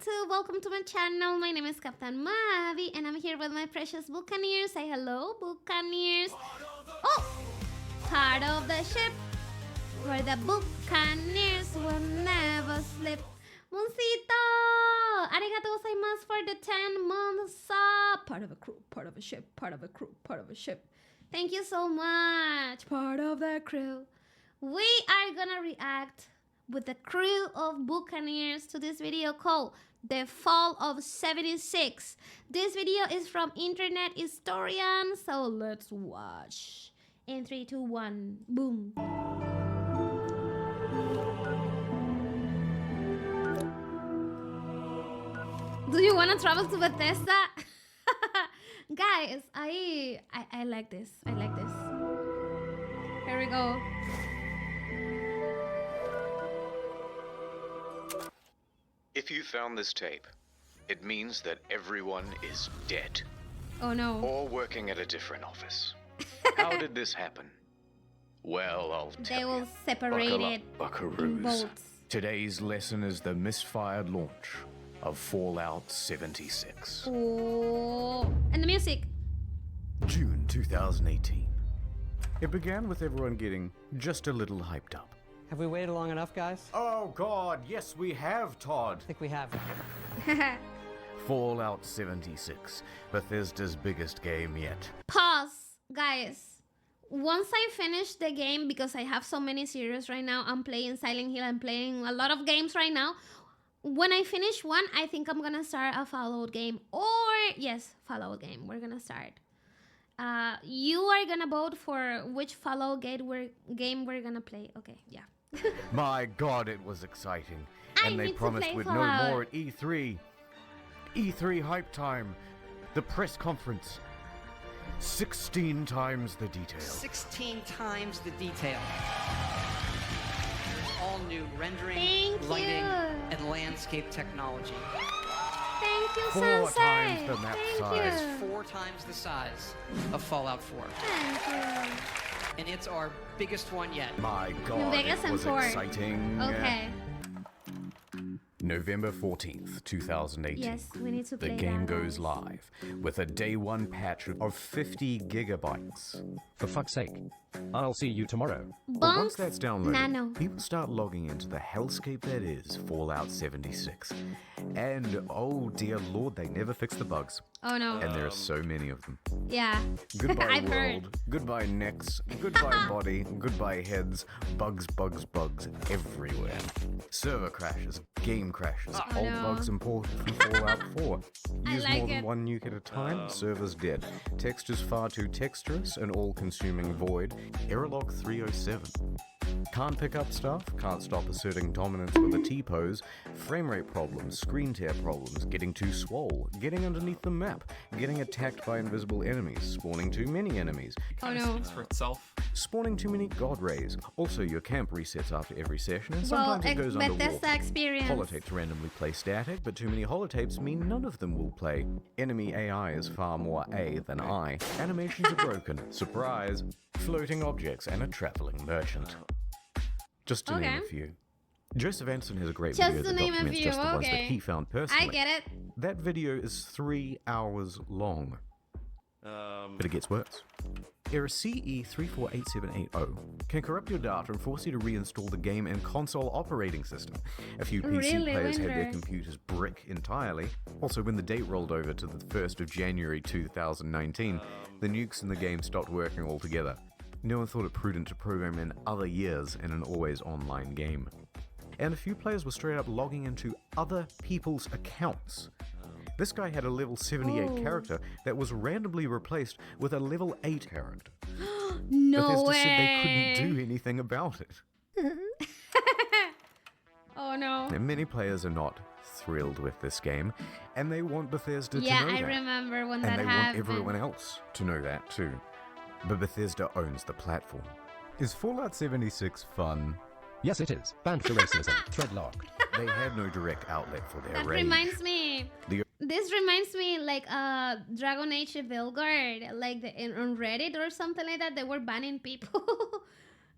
YouTube, welcome to my channel. My name is Captain Mavie and I'm here with my precious Buccaneers. Say hello, Buccaneers. Oh, part of the ship where the Buccaneers will never slip. Moncito! Arigato gozaimasu for the 10-month sub. Part of a crew, part of a ship, part of a crew, part of a ship. Thank you so much, part of the crew. We are gonna react with the crew of Buccaneers to this video called The Fall of 76. This video is from Internet Historian, so let's watch. In 3, 2, 1, boom. Do you want to travel to Bethesda? Guys, I like this. I like this. Here we go. If you found this tape, it means that everyone is dead. Oh no. Or working at a different office. How did this happen? Well, I'll tell They will you. separate Buckle it up, in buckaroos. bolts. Today's lesson is the misfired launch of Fallout 76. Oh, and the music. June 2018. It began with everyone getting just a little hyped up. Have we waited long enough, guys? Oh God, yes we have, Todd. I think we have. Fallout 76, Bethesda's biggest game yet. Pause, guys. Once I finish the game, because I have so many series right now, I'm playing Silent Hill, I'm playing a lot of games right now. When I finish one, I think I'm gonna start a Fallout game. Or, yes, Fallout game, we're gonna start. You are gonna vote for which Fallout game we're gonna play. Okay, yeah. My God, it was exciting. I And they need to promised play we'd Fallout. know more at E3. E3 hype time. The press conference. 16 times the detail. 16 times the detail. All new rendering, Thank lighting, you. and landscape technology. Thank you, 4 Sensei. times the map Thank size. you. 4 times the size of Fallout 4. Thank you. And it's our biggest one yet. My God, Vegas it and was Ford. exciting. Okay. November 14th, 2018. Yes, we need to The play game that, goes guys. live with a day one patch of 50 gigabytes. For fuck's sake. I'll see you tomorrow. But Bonks, once that's downloaded, Nano. people start logging into the hellscape that is Fallout 76. And oh dear lord, they never fix the bugs. Oh no. And there are so many of them. Yeah. Goodbye I've world, heard. goodbye necks, goodbye body, goodbye heads, bugs, bugs, bugs everywhere. Server crashes, game crashes, Oh, old no. bugs imported from Fallout 4. I Use like more than it. one nuke at a time, server's dead. Text is far too texturous, an all-consuming void. Error log 307. Can't pick up stuff, can't stop asserting dominance with a T-pose, frame rate problems, screen tear problems, getting too swole, getting underneath the map, getting attacked by invisible enemies, spawning too many enemies, Oh no. for itself. spawning too many god rays. Also, your camp resets after every session, and Well, sometimes it goes underwater. Bethesda experience. Holotapes randomly play static, but too many holotapes mean none of them will play. Enemy AI is far more A than I. Animations are broken. Surprise! Floating objects and a traveling merchant. Just to name Okay. a few. Joseph Anderson has a great Just video to that name a documents few, just the ones that okay. he found personally. I get it. That video is 3 hours long. But it gets worse. Error CE348780 can corrupt your data and force you to reinstall the game and console operating system. A few PC Really, players had their Winder? computers brick entirely. Also, when the date rolled over to the 1st of January 2019, the nukes in the game stopped working altogether. No one thought it prudent to program in other years in an always online game. And a few players were straight up logging into other people's accounts. This guy had a level 78 Oh. character that was randomly replaced with a level 8 character. No Bethesda way. said they couldn't do anything about it. Oh no. And many players are not thrilled with this game, and they want Bethesda Yeah, to know I that. remember when And that they happened. want everyone else to know that too. But Bethesda owns the platform. Is Fallout 76 fun? Yes, it is. Banned for racism. Thread locked. They had no direct outlet for their That rage. reminds me. The- This reminds me like Dragon Age Veilguard, like on Reddit or something like that. They were banning people,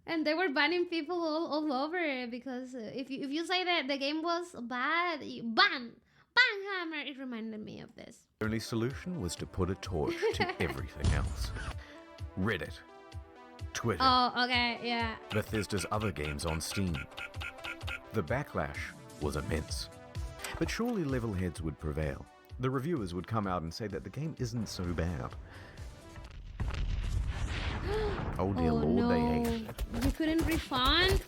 and they were banning people all over because if you say that the game was bad, you ban hammer. It reminded me of this. The only solution was to put a torch to everything else. Reddit, Twitter, Oh, okay, yeah. Bethesda's other games on Steam. The backlash was immense. But surely level heads would prevail. The reviewers would come out and say that the game isn't so bad. Oh dear lord, no. they hate it. You couldn't refund?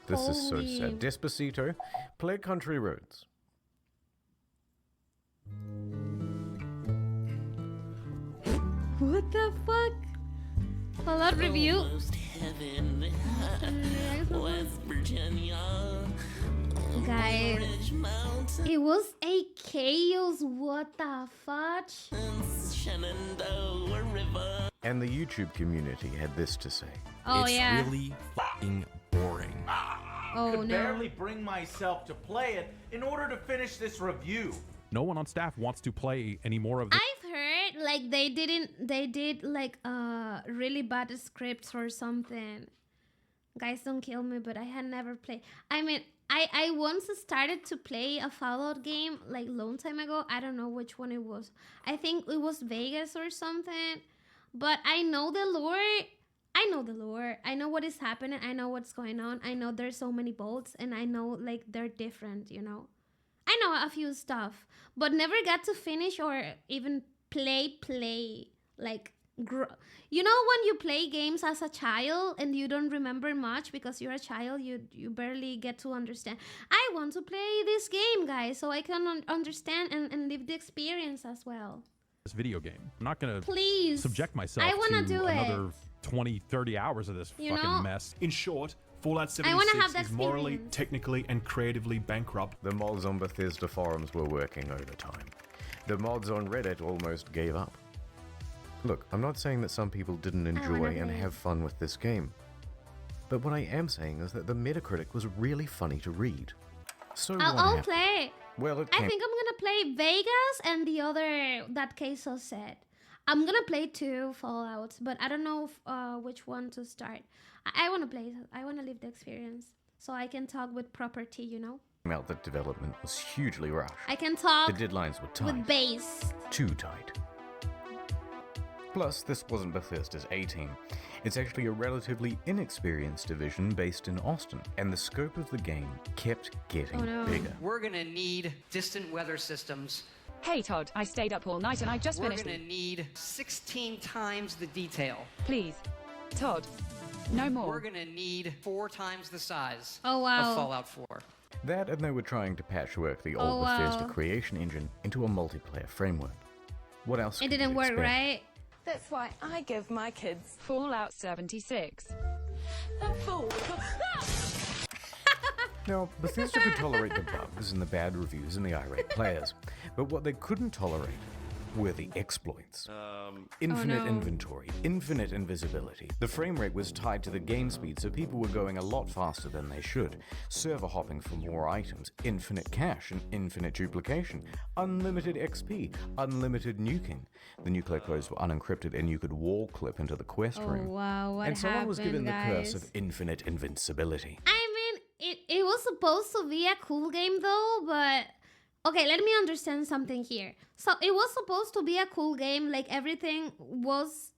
This is so Holy- sad. Despacito, play Country Roads. What the fuck? Fallout review? Almost heaven, West Virginia, Guys, Ridge Mountains, it was a chaos. What the fudge? Shenandoah River. And the YouTube community had this to say. Oh, It's yeah. really fucking boring. Oh, could no. barely bring myself to play it in order to finish this review. No one on staff wants to play any more of this. I've heard like they did like really bad scripts or something. Guys, don't kill me, but I had never played. I mean, I once started to play a Fallout game like long time ago. I don't know which one it was. I think it was Vegas or something. But I know the lore. I know the lore. I know what is happening. I know what's going on. I know there's so many bolts, and I know like they're different, you know. I know a few stuff, but never got to finish or even play. Like, you know, when you play games as a child and you don't remember much because you're a child, you barely get to understand. I want to play this game, guys, so I can understand and live the experience as well. This video game. I'm not gonna Please. subject myself I wanna to do another it. 20, 30 hours of this You fucking know? mess. In short, Fallout I wanna 76 have that is morally, experience. technically, and creatively bankrupt. The mods on Bethesda forums were working overtime. The mods on Reddit almost gave up. Look, I'm not saying that some people didn't wanna enjoy and play. have fun with this game. But what I am saying is that the Metacritic was really funny to read. So what I'll happened? play. Well, it I came think I'm gonna play Vegas and the other that Queso said. I'm gonna play 2 Fallouts, but I don't know which one to start. I wanna play it. I wanna live the experience so I can talk with property, you know? out that development was hugely rushed. I can talk The deadlines were tight. with bass. Too tight. Plus, this wasn't Bethesda's A-team. It's actually a relatively inexperienced division based in Austin, and the scope of the game kept getting Oh, no. bigger. We're gonna need distant weather systems. Hey Todd, I stayed up all night and I just We're finished. gonna need 16 times the detail. Please, Todd, no We're more. gonna need 4 times the size Oh, wow. of Fallout 4. That, and they were trying to patchwork the Oh, old Bethesda wow. creation engine into a multiplayer framework. What else It could didn't you work, expect? right? That's why I give my kids Fallout 76. a full. Now, Bethesda could tolerate the bugs and the bad reviews and the irate players, but what they couldn't tolerate were the exploits. Infinite Oh, no. inventory, infinite invisibility. The frame rate was tied to the game speed, so people were going a lot faster than they should. Server hopping for more items, infinite cache and infinite duplication, unlimited XP, unlimited nuking. The nuclear codes were unencrypted and you could wall clip into the quest Oh, room. wow. What and someone was given happened, the curse guys? of infinite invincibility. I mean, it was supposed to be a cool game though, but okay, let me understand something here. So it was supposed to be a cool game, like everything was,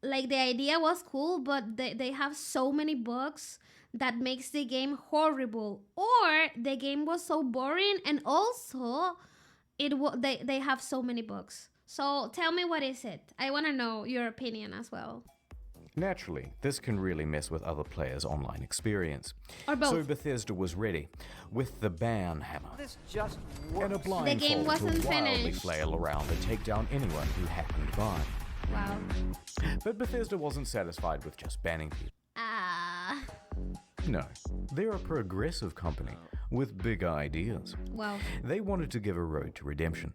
like the idea was cool, but they have so many bugs that makes the game horrible, or the game was so boring, and also they have so many bugs. So tell me, what is it? I want to know your opinion as well. Naturally, this can really mess with other players' online experience. Or both. So Bethesda was ready, with the ban hammer This just and a works. blindfold game wasn't to wildly finished. flail around and take down anyone who happened by. Wow. But Bethesda wasn't satisfied with just banning people. Ah. No, they're a progressive company with big ideas. Wow. They wanted to give a road to redemption.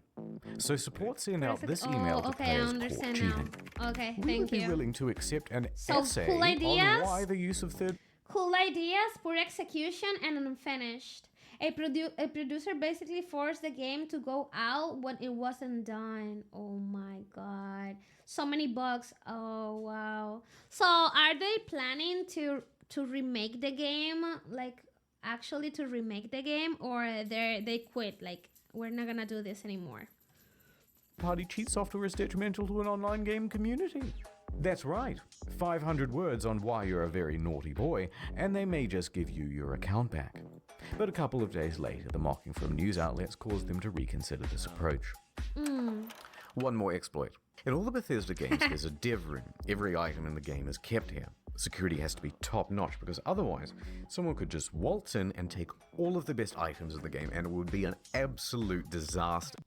So support sent out this email to okay, I players caught understand cheating. now. Okay, We thank would be you. willing to accept an So, essay cool ideas? on why the use of third Cool ideas, poor execution, and unfinished. A producer basically forced the game to go out when it wasn't done. Oh my god. So many bugs. Oh wow. So are they planning to remake the game? Like actually to remake the game, or they quit, like, we're not gonna do this anymore? Party cheat software is detrimental to an online game community. That's right, 500 words on why you're a very naughty boy, and they may just give you your account back. But a couple of days later, the mocking from news outlets caused them to reconsider this approach. One more exploit. In all the Bethesda games, there's a dev room. Every item in the game is kept here. Security has to be top-notch, because otherwise, someone could just waltz in and take all of the best items of the game, and it would be an absolute disaster.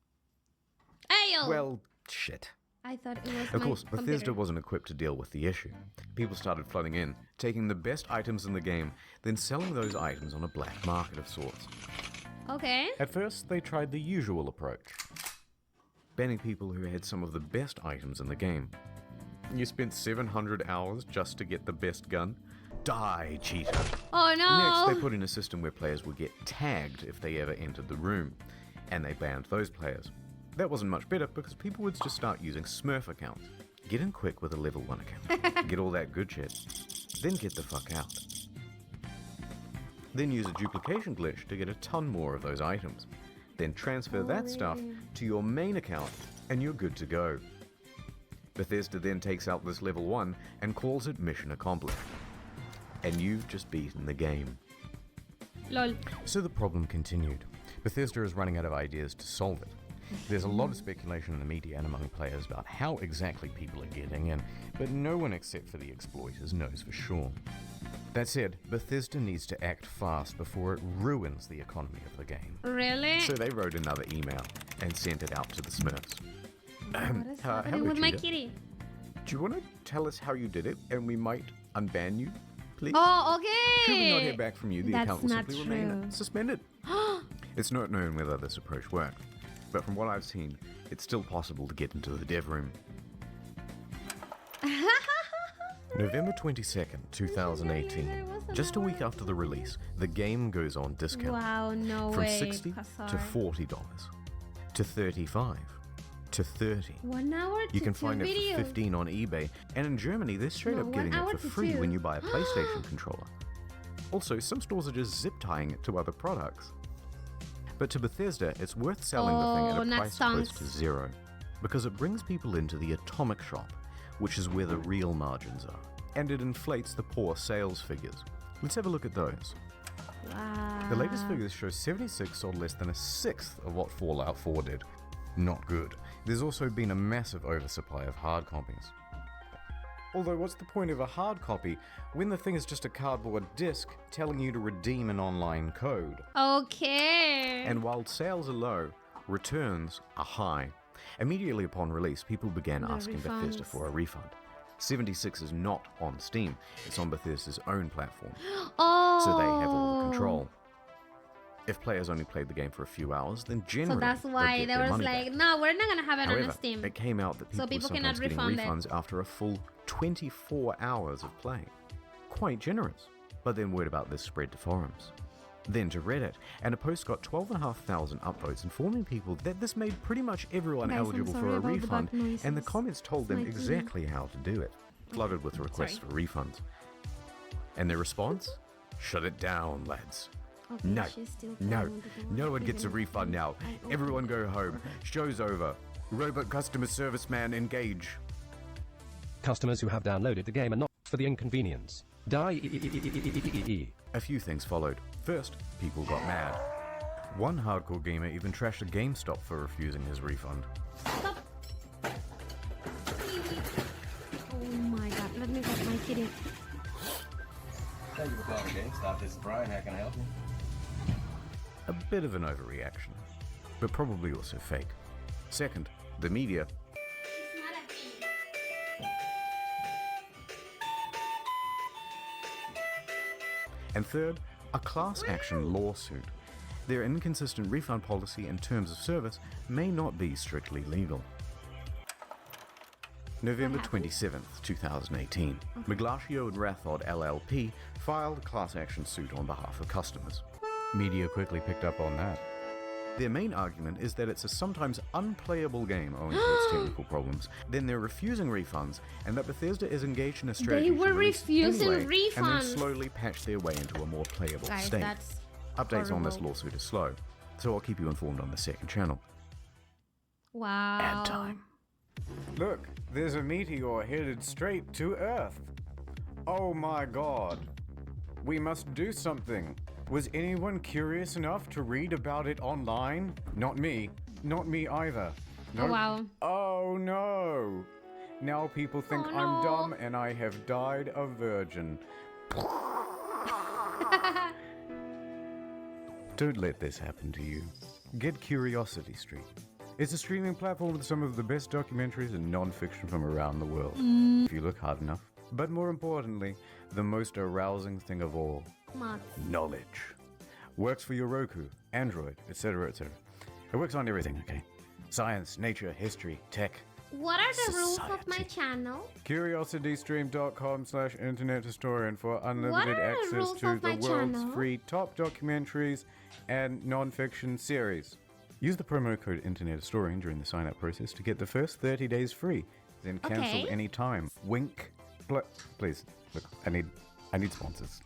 Ayo! Well, shit. I thought it was Of my course, Bethesda computer. wasn't equipped to deal with the issue. People started flooding in, taking the best items in the game, then selling those items on a black market of sorts. Okay. At first, they tried the usual approach, banning people who had some of the best items in the game. You spent 700 hours just to get the best gun? Die, cheater. Oh no! Next, they put in a system where players would get tagged if they ever entered the room, and they banned those players. That wasn't much better because people would just start using Smurf accounts. Get in quick with a level 1 account. Get all that good shit. Then get the fuck out. Then use a duplication glitch to get a ton more of those items. Then transfer that stuff to your main account and you're good to go. Bethesda then takes out this level 1 and calls it mission accomplished. And you've just beaten the game. Lol. So the problem continued. Bethesda is running out of ideas to solve it. There's a lot of speculation in the media and among players about how exactly people are getting in, but no one except for the exploiters knows for sure. That said, Bethesda needs to act fast before it ruins the economy of the game. Really? So they wrote another email and sent it out to the Smurfs. What is happening hello, with my cheater. kitty? Do you want to tell us how you did it and we might unban you, please? Oh, okay. Should we not hear back from you, the That's account will not simply true. remain suspended. It's not known whether this approach worked, but from what I've seen, it's still possible to get into the dev room. November 22nd, 2018. Just a week after the release, the game goes on discount. Wow, no From way. $60 to $40, to $35, to $30. 1 hour to You can 2 find it videos. for $15 on eBay, and in Germany, they're straight No, up 1 getting hour it for to free 2. when you buy a PlayStation controller. Also, some stores are just zip tying it to other products. But to Bethesda, it's worth selling the thing Oh, at a not price close stonks. to zero, because it brings people into the atomic shop, which is where the real margins are, and it inflates the poor sales figures. Let's have a look at those. Wow. The latest figures show 76 sold less than a sixth of what Fallout 4 did. Not good. There's also been a massive oversupply of hard copies. Although what's the point of a hard copy when the thing is just a cardboard disc telling you to redeem an online code? Okay. And while sales are low, returns are high. Immediately upon release, people began The asking Bethesda refunds. for a refund. 76 is not on Steam, it's on Bethesda's own platform, Oh. so they have all the control. If players only played the game for a few hours, then generally So that's they'd why get they their was money like, back. no, we're not gonna have it However, on Steam. it came out that So people were people cannot sometimes getting refund it. refunds after a full 24 hours of play. Quite generous. But then word about this spread to forums. Then to Reddit, and a post got 12,500 upvotes informing people that this made pretty much everyone Guys, I'm eligible sorry for a about the refund, back noises. and the comments told them It's my exactly how to do it. Flooded with requests for refunds. And their response? Shut it down, lads. Okay, No, she's still no, playing with the door. no one gets a Even- refund now. I opened Everyone it. go home. Show's over. Robot customer service man engage. Customers who have downloaded the game are not for the inconvenience. Die. A few things followed. First, people got mad. One hardcore gamer even trashed a GameStop for refusing his refund. Stop. Oh my god, let me get my kitty. Thank you for calling GameStop. This is Brian. How can I help you? A bit of an overreaction, but probably also fake. Second, the media. And third, a class action lawsuit. Their inconsistent refund policy and terms of service may not be strictly legal. November 27th, 2018. Miglatio and Rathod LLP filed a class action suit on behalf of customers. Media quickly picked up on that. Their main argument is that it's a sometimes unplayable game owing to its technical problems. Then they're refusing refunds, and that Bethesda is engaged in a strategy They were to release refusing anyway, and then refunds. slowly patch their way into a more playable Guys, state. that's Updates on this horrible. lawsuit are slow, so I'll keep you informed on the second channel. Wow. Ad time. Look, there's a meteor headed straight to Earth. Oh my god. We must do something. Was anyone curious enough to read about it online? Not me. Not me either. Oh, wow. Oh no. Now people think Oh, I'm no. dumb and I have died a virgin. Don't let this happen to you. Get Curiosity Street. It's a streaming platform with some of the best documentaries and non-fiction from around the world. If you look hard enough. But more importantly, the most arousing thing of all, Mods. knowledge. Works for your Roku, Android, etc., etc. It works on everything, okay? Science, nature, history, tech. What are the rules of my channel? CuriosityStream.com/internethistorian for What unlimited are the access rules to of the my world's channel? free top documentaries and non-fiction series. Use the promo code InternetHistorian during the sign-up process to get the first 30 days free. Then cancel Okay. any time. Wink. Please, look, I need sponsors.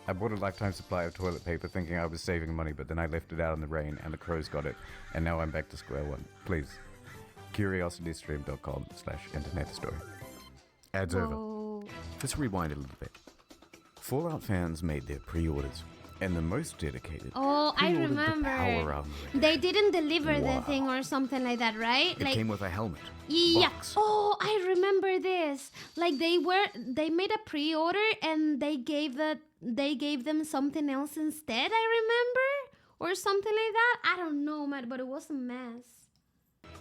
I bought a lifetime supply of toilet paper thinking I was saving money, but then I left it out in the rain and the crows got it, and now I'm back to square one. Please. CuriosityStream.com/internethistorian. Ads over. Whoa. Let's rewind a little bit. Fallout fans made their pre-orders, and the most dedicated Oh, I pre-ordered the remember. Power Armor. They didn't deliver Wow. the thing or something like that, right? It came with a helmet. Yeah. box. Oh, I remember this. Like they made a pre-order and they gave them something else instead, I remember, or something like that. I don't know, man, but it was a mess.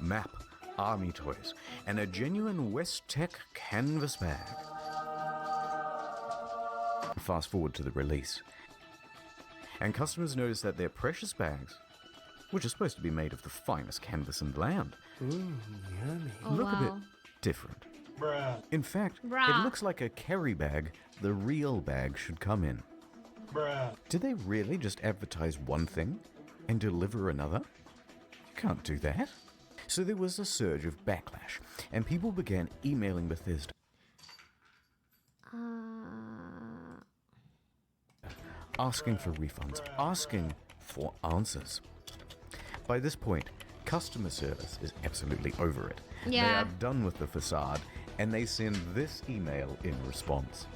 Map, army toys, and a genuine West Tech canvas bag. Fast forward to the release, and customers noticed that their precious bags, which are supposed to be made of the finest canvas in the land, Oh, look a bit wow. different. Bruh. In fact, Bruh. it looks like a carry bag the real bag should come in. Bruh. Did they really just advertise one thing and deliver another? You can't do that. So there was a surge of backlash, and people began emailing Bethesda, asking for refunds, asking for answers. By this point, customer service is absolutely over it. They Yeah. are done with the facade, and they send this email in response.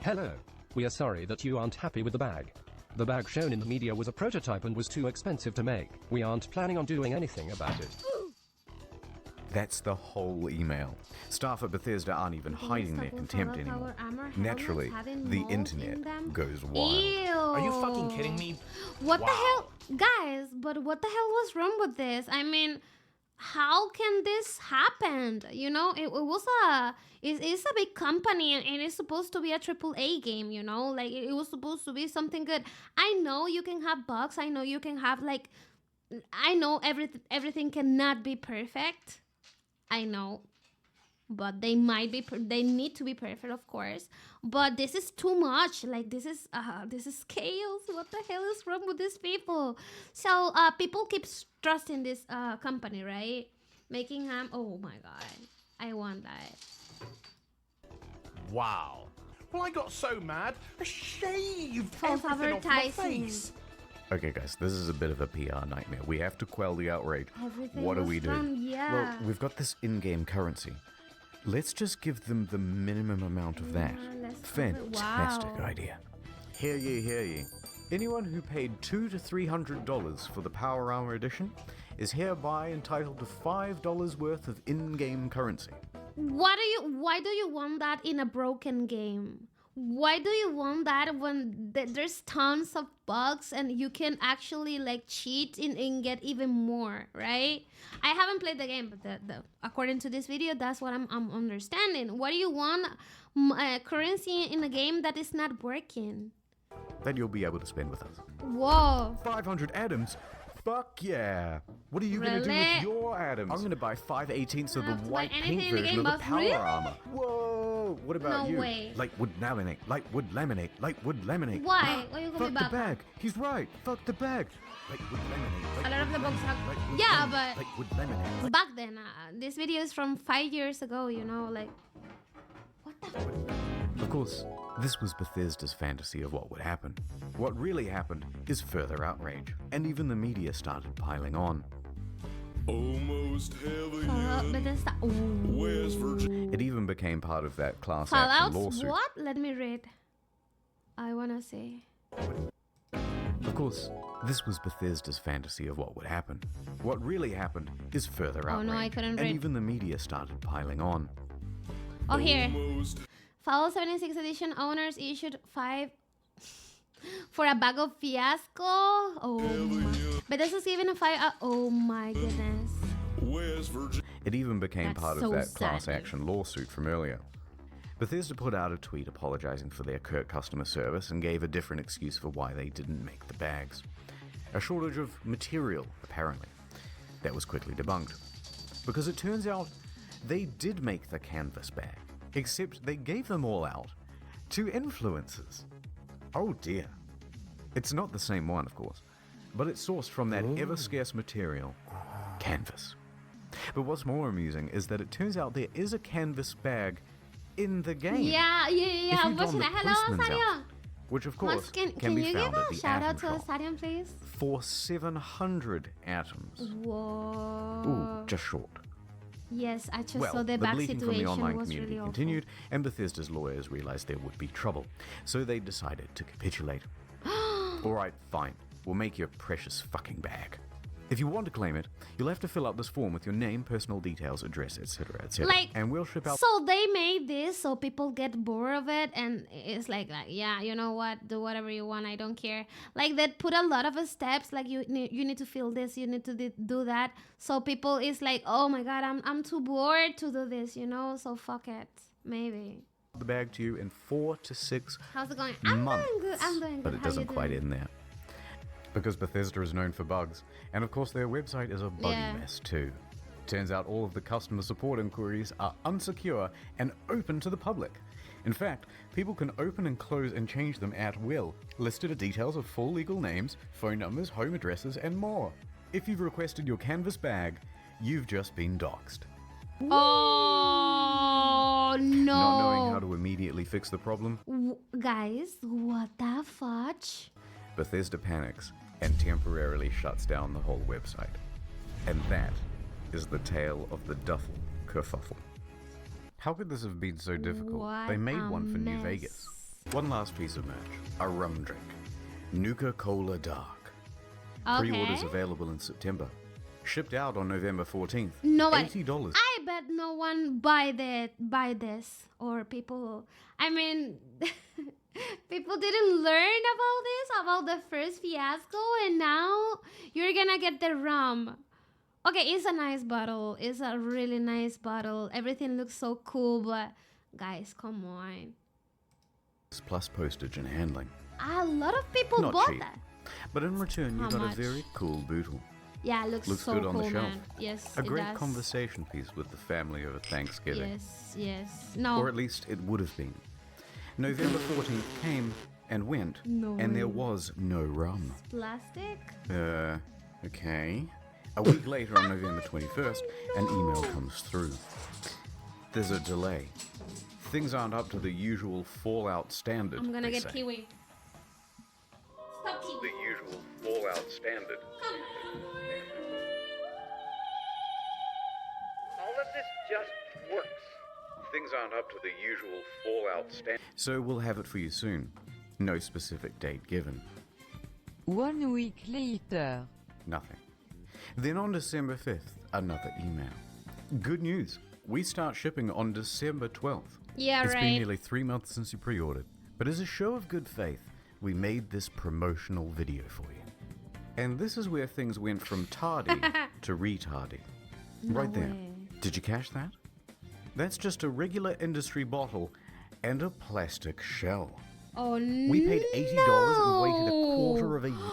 Hello. We are sorry that you aren't happy with the bag. The bag shown in the media was a prototype and was too expensive to make. We aren't planning on doing anything about it. That's the whole email. Staff at Bethesda aren't even hiding their contempt anymore. Naturally, the internet goes wild. Ew. Are you fucking kidding me? What the hell, guys? But what the hell was wrong with this? I mean, how can this happen? You know, it's a big company and it's supposed to be a AAA game. You know, like it was supposed to be something good. I know you can have bugs. I know you can have like, I know everything cannot be perfect. I know. But they they need to be perfect, of course. But this is too much. Like this is chaos. What the hell is wrong with these people? So people keep trusting this company, right? Making ham. Oh my god, I want that. Wow. Well, I got so mad, I shaved False everything off my advertising. face. Okay, guys, this is a bit of a PR nightmare. We have to quell the outrage. Everything What do was we do? done, yeah. Well, we've got this in-game currency. Let's just give them the minimum amount of that. let's give it- Fantastic wow. idea. Hear ye, hear ye. Anyone who paid $200 to $300 for the Power Armor Edition is hereby entitled to $5 worth of in-game currency. Why do you want that in a broken game? Why do you want that when there's tons of bugs and you can actually like cheat and get even more, right? I haven't played the game, but according to this video, that's what I'm understanding. Why do you want currency in a game that is not working? That you'll be able to spend with us. Whoa. 500 atoms? Fuck yeah. What are you going to do Really? with your atoms? I'm going to buy 5/18 of the have to buy white anything pink in the version game, of the boss. power Really? armor. Whoa. What about No you? way. Lightwood laminate. Lightwood laminate. Lightwood laminate. Why? Why you call me Fuck the Baka? bag. He's right. Fuck the bag. Lightwood laminate. A lot of the books have... Lightwood Yeah, laminate, but Lightwood laminate. back then, this video is from 5 years ago, you know, like... What the... Of course, this was Bethesda's fantasy of what would happen. What really happened is further outrage, and even the media started piling on. Almost heavy. Fallout Bethesda... West Virginia. It even became part of that class Fallout? action lawsuit. What? Let me read. I wanna see. Of course, this was Bethesda's fantasy of what would happen. What really happened is further outrage, Oh no, I couldn't and read. even the media started piling on. Oh, here. Fallout 76 edition owners issued 5 for a bag of fiasco. Oh my. Bethesda's given a 5. Oh my goodness. West Virginia. It even became That's part so of that class sad. action lawsuit from earlier. Bethesda put out a tweet apologizing for their curt customer service and gave a different excuse for why they didn't make the bags. A shortage of material, apparently. That was quickly debunked. Because it turns out they did make the canvas bag, except they gave them all out to influencers. Oh dear. It's not the same one, of course, but it's sourced from that ever-scarce material, canvas. But what's more amusing is that it turns out there is a canvas bag in the game. Yeah. If I'm you've gone watching the that. Hello, postman's Sario. outfit, which of Once course can can be you found give at a the shout out atom to shop Stadium, please? for 700 atoms. Whoa. Ooh, just short. Yes, I just Well, saw the the back bleating from the situation online was community really awful. continued, and Bethesda's lawyers realized there would be trouble, so they decided to capitulate. Alright, fine. We'll make your precious fucking bag. If you want to claim it, you'll have to fill out this form with your name, personal details, address, etc., etc. Like, and we'll ship out. So they made this so people get bored of it, and it's like yeah, you know what? Do whatever you want. I don't care. Like they put a lot of steps. Like you need to fill this. You need to do that. So people is like, oh my god, I'm too bored to do this. You know. So fuck it. Maybe. The bag to you in 4 to 6 How's it going? months. I'm doing good. I'm doing good. But it How doesn't you quite doing? end there. Because Bethesda is known for bugs, and of course their website is a buggy Yeah. mess too. Turns out all of the customer support inquiries are unsecure and open to the public. In fact, people can open and close and change them at will. Listed are details of full legal names, phone numbers, home addresses, and more. If you've requested your canvas bag, you've just been doxxed. Oh no! Not knowing how to immediately fix the problem, Guys, what the fudge? Bethesda panics and temporarily shuts down the whole website. And that is the tale of the duffel kerfuffle. How could this have been so difficult? What They made a one for New mess. Vegas. One last piece of merch, a rum drink, Nuka-Cola Dark. Pre-orders Okay. available in September. Shipped out on November 14th. No, but $80. I bet no one buy this, or people. I mean, people didn't learn about the first fiasco, and now you're gonna get the rum. Okay, it's a nice bottle. It's a really nice bottle. Everything looks so cool, but guys, come on. Plus postage and handling. A lot of people Not bought cheap. that. But in return, you How got much? a very cool bootle. Yeah, it looks so good on cool, the shelf. man. Yes, A it great does. conversation piece with the family over Thanksgiving. Yes. No. Or at least it would have been. November 14th came and went, No and there way. was no rum. Plastic? Okay. A week later, on November 21st, an email comes through. There's a delay. Things aren't up to the usual Fallout standard. I'm gonna they get say. kiwi. Stop kiwi. The usual Fallout standard. All of this just works. Things aren't up to the usual Fallout standard. So we'll have it for you soon. No specific date given. 1 week later. Nothing. Then on December 5th, another email. Good news. We start shipping on December 12th. Yeah, It's right. been nearly 3 months since you pre-ordered. But as a show of good faith, we made this promotional video for you. And this is where things went from tardy to retardy. No Right there. way. Did you catch that? That's just a regular industry bottle and a plastic shell. Oh no. We paid $80 and waited a quarter of a year.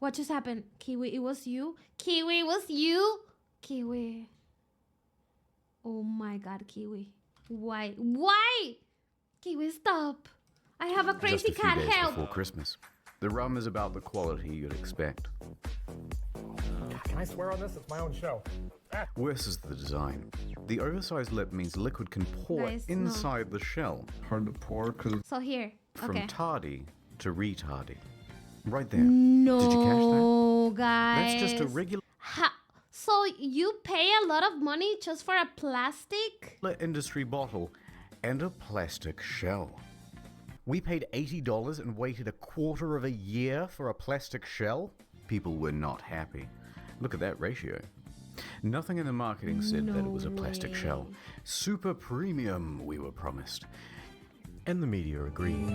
What just happened? Kiwi, it was you? Kiwi, it was you? Kiwi. Oh my god, Kiwi. Why? Why? Kiwi, stop. I have a crazy Just a few cat, days help. before Christmas. The rum is about the quality you'd expect. Can I swear on this? It's my own show. Worse is the design. The oversized lip means liquid can pour Guys, no. inside the shell. Hard to pour because So here, from okay. tardy to retardy. Right there. No, Did you catch that? guys. That's just a regular So you pay a lot of money just for a plastic? industry bottle and a plastic shell. We paid $80 and waited a quarter of a year for a plastic shell? People were not happy. Look at that ratio. Nothing in the marketing said that it was a plastic shell. Super premium, we were promised. And the media agreed.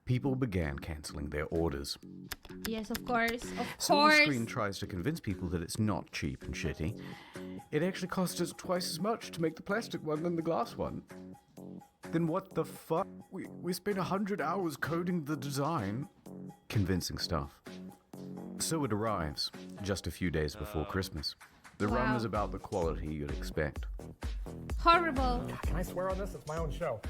People began cancelling their orders. Yes, of course. Of Silver course. Screen tries to convince people that it's not cheap and shitty. It actually costs us twice as much to make the plastic one than the glass one. Then what the fuck? We spent 100 hours coding the design. Convincing stuff. So it arrives, just a few days before Christmas. The rum Wow. is about the quality you'd expect. Horrible. Can I swear on this? It's my own show.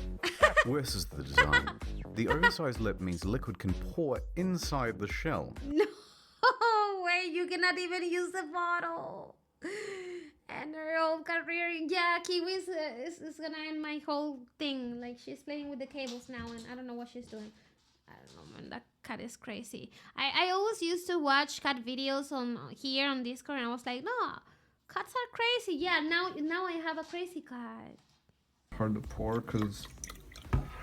Worse is the design. The oversized lip means liquid can pour inside the shell. No way, you cannot even use the bottle. And her whole career, yeah, Kiwi is gonna end my whole thing. Like, she's playing with the cables now, and I don't know what she's doing. I don't know, man, that cat is crazy. I always used to watch cat videos on here on Discord, and I was like, no, cats are crazy. Yeah, now I have a crazy cat. Hard to pour because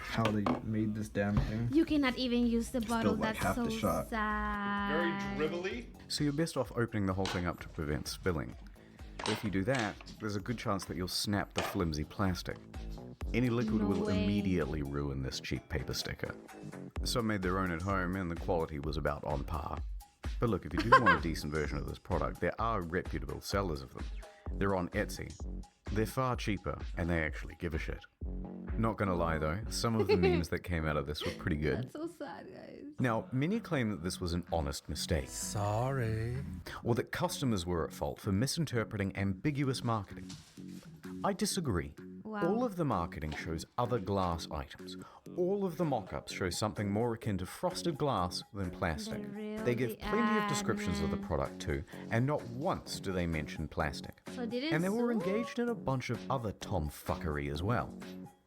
how they made this damn thing. You cannot even use the bottle. like That's half so the shot. sad. dribbly. So you're best off opening the whole thing up to prevent spilling. If you do that, there's a good chance that you'll snap the flimsy plastic. Any liquid No will way. immediately ruin this cheap paper sticker. Some made their own at home and the quality was about on par. But look, if you do want a decent version of this product, there are reputable sellers of them. They're on Etsy. They're far cheaper and they actually give a shit. Not gonna lie though, some of the memes that came out of this were pretty good. That's so sad, guys. Now, many claim that this was an honest mistake. Sorry. Or that customers were at fault for misinterpreting ambiguous marketing. I disagree. Wow. All of the marketing shows other glass items. All of the mock-ups show something more akin to frosted glass than plastic. They give plenty of descriptions of the product too, and not once do they mention plastic. So didn't And they were sue? engaged in a bunch of other tomfuckery as well.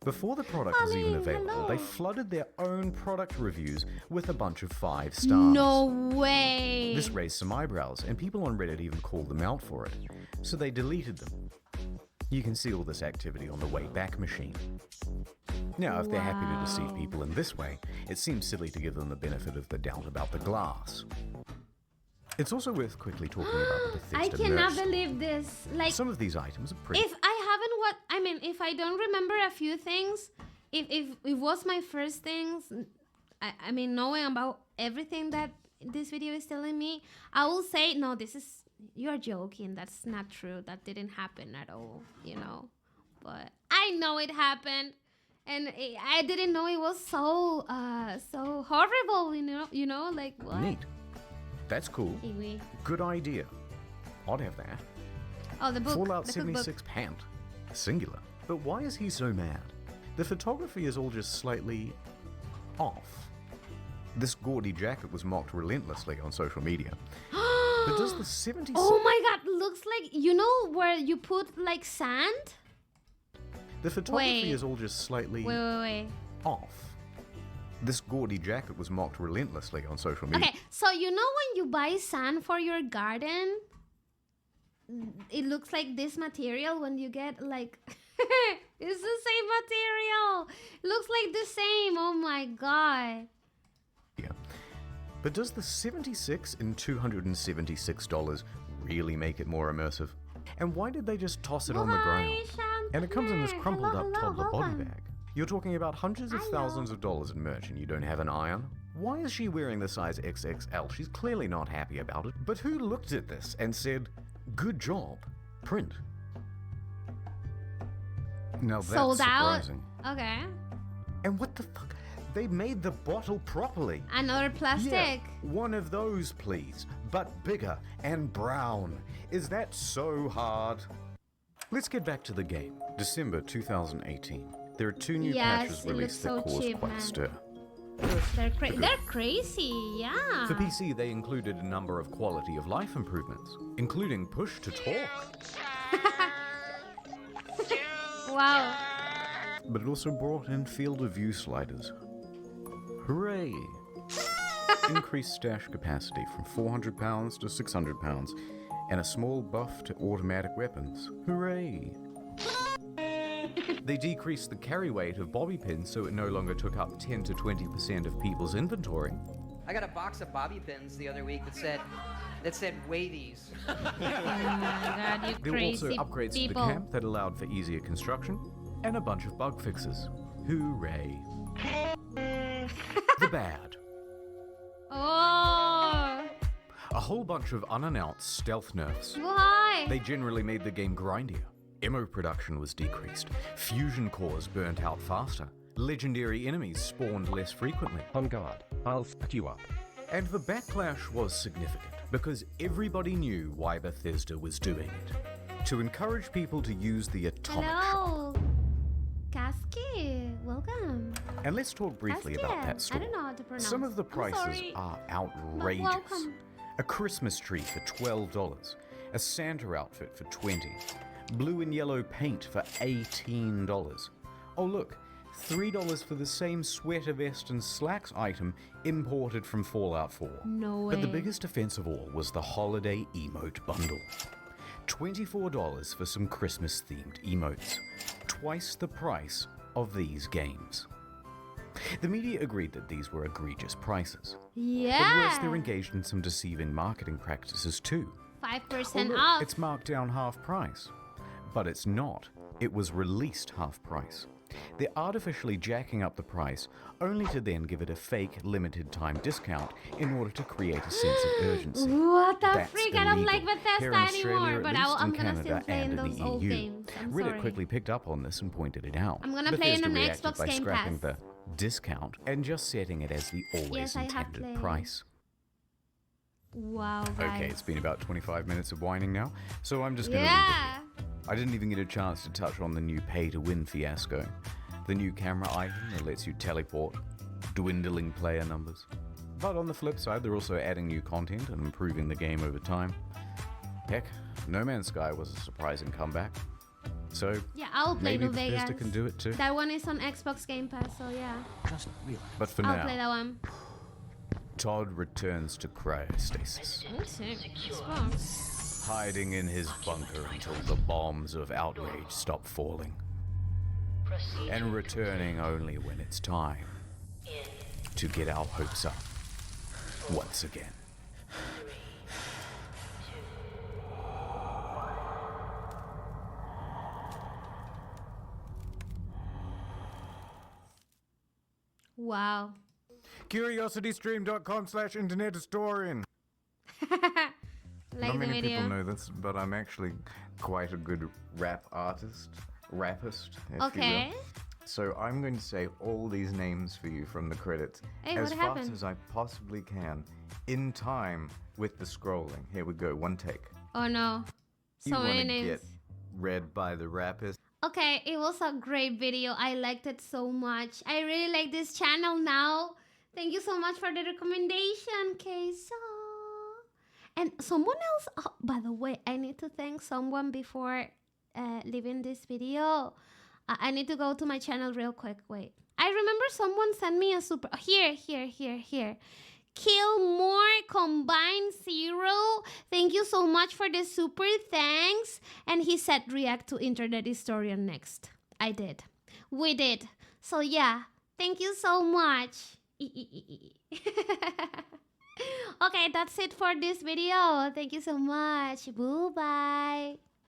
Before the product was even available, they flooded their own product reviews with a bunch of 5 stars. No way. This raised some eyebrows, and people on Reddit even called them out for it. So they deleted them. You can see all this activity on the Wayback Machine. Now, if they're happy to deceive people in this way, it seems silly to give them the benefit of the doubt about the glass. It's also worth quickly talking about the Bethesda I cannot merch. believe this. Like, Some of these items are pretty. if I haven't if I don't remember a few things, if it was my first things, I mean, knowing about everything that this video is telling me, I will say, no, you're joking. That's not true. That didn't happen at all, you know. But I know it happened, and I didn't know it was so horrible, you know, like what? Neat. That's cool. Kiwi. Good idea. I'd have that. Oh, the book. Fallout the 76 pant. Singular. But why is he so mad? The photography is all just slightly off. This gaudy jacket was mocked relentlessly on social media. But does the 76... Oh my god, looks like, you know where you put like sand? The photography Wait. is all just slightly Wait. off. This gaudy jacket was mocked relentlessly on social media. Okay, so you know when you buy sand for your garden, it looks like this material when you get like, it's the same material. Looks like the same, oh my god. But does the $76 and $276 really make it more immersive? And why did they just toss it on the ground? And it comes in this crumpled up toddler body bag. You're talking about hundreds of thousands of dollars in merch and you don't have an eye on? Why is she wearing the size XXL? She's clearly not happy about it. But who looked at this and said, good job, print? Now that's Sold out. surprising. Okay. And what the fuck? They made the bottle properly. Another plastic. Yeah, one of those, please. But bigger and brown. Is that so hard? Let's get back to the game. December 2018. There are 2 new patches it released looks that so caused cheap, quite man. a stir. They're crazy, yeah. For PC, they included a number of quality of life improvements, including push to talk. Wow. But it also brought in field of view sliders. Hooray! Increased stash capacity from 400 pounds to 600 pounds, and a small buff to automatic weapons. Hooray! They decreased the carry weight of bobby pins so it no longer took up 10 to 20% of people's inventory. I got a box of bobby pins the other week that said weigh these. Oh my god, you There were also crazy upgrades people. to the camp that allowed for easier construction, and a bunch of bug fixes. Hooray! The bad. Oh. A whole bunch of unannounced stealth nerfs. Why? They generally made the game grindier. Ammo production was decreased. Fusion cores burnt out faster. Legendary enemies spawned less frequently. On guard, I'll fuck you up. And the backlash was significant because everybody knew why Bethesda was doing it. To encourage people to use the atomic Hello. Kasky, welcome. And let's talk briefly about that store. I don't know how to pronounce. Some of the I'm prices sorry. are But outrageous. welcome. A Christmas tree for $12, a Santa outfit for $20, blue and yellow paint for $18. Oh look, $3 for the same sweater vest and slacks item imported from Fallout 4. No But the way. biggest offense of all was the holiday emote bundle. $24 for some Christmas-themed emotes. Twice the price of these games. The media agreed that these were egregious prices. Yeah. But worse, they're engaged in some deceiving marketing practices too. 5% look, off. It's marked down half price. But it's not. It was released half price. They're artificially jacking up the price, only to then give it a fake limited time discount in order to create a sense of urgency. What the That's freak? I don't like illegal. Here in Bethesda Australia, anymore, at but least I'm in gonna still Canada play in and in those the old EU. games. I'm Reddit sorry. quickly picked up on this and pointed it out. I'm gonna play in Bethesda an reacted Xbox by Game scrapping Pass. the discount and just setting it as the always Yes, I have intended played. price. Wow, guys. Okay, it's been about 25 minutes of whining now, so I'm just gonna leave Yeah. it here. I didn't even get a chance to touch on the new pay-to-win fiasco. The new camera item that lets you teleport, dwindling player numbers. But on the flip side, they're also adding new content and improving the game over time. Heck, No Man's Sky was a surprising comeback. So, Yeah, I'll play maybe New Bethesda Vegas. can do it too. That one is on Xbox Game Pass, so yeah. But for I'll play now, that one. Todd returns to cryostasis, Xbox. hiding in his bunker until the bombs of outrage stop falling. And returning only when it's time to get our hopes up once again. Wow. CuriosityStream.com/internethistorian. Like Not the many video. people know this, but I'm actually quite a good rap artist, rappist, if Okay. you will. So I'm going to say all these names for you from the credits Hey, as what fast happened? as I possibly can, in time with the scrolling. Here we go, one take. Oh no. You So want many to names. get read by the rappers? Okay, it was a great video. I liked it so much. I really like this channel now. Thank you so much for the recommendation, Queso. And someone else, oh, by the way, I need to thank someone before leaving this video. I need to go to my channel real quick. Wait. I remember someone sent me a super... Here. Kill More Combine Zero. Thank you so much for the super thanks. And he said react to Internet Historian next. I did. We did. So yeah, thank you so much. Okay, that's it for this video. Thank you so much. Bye-bye.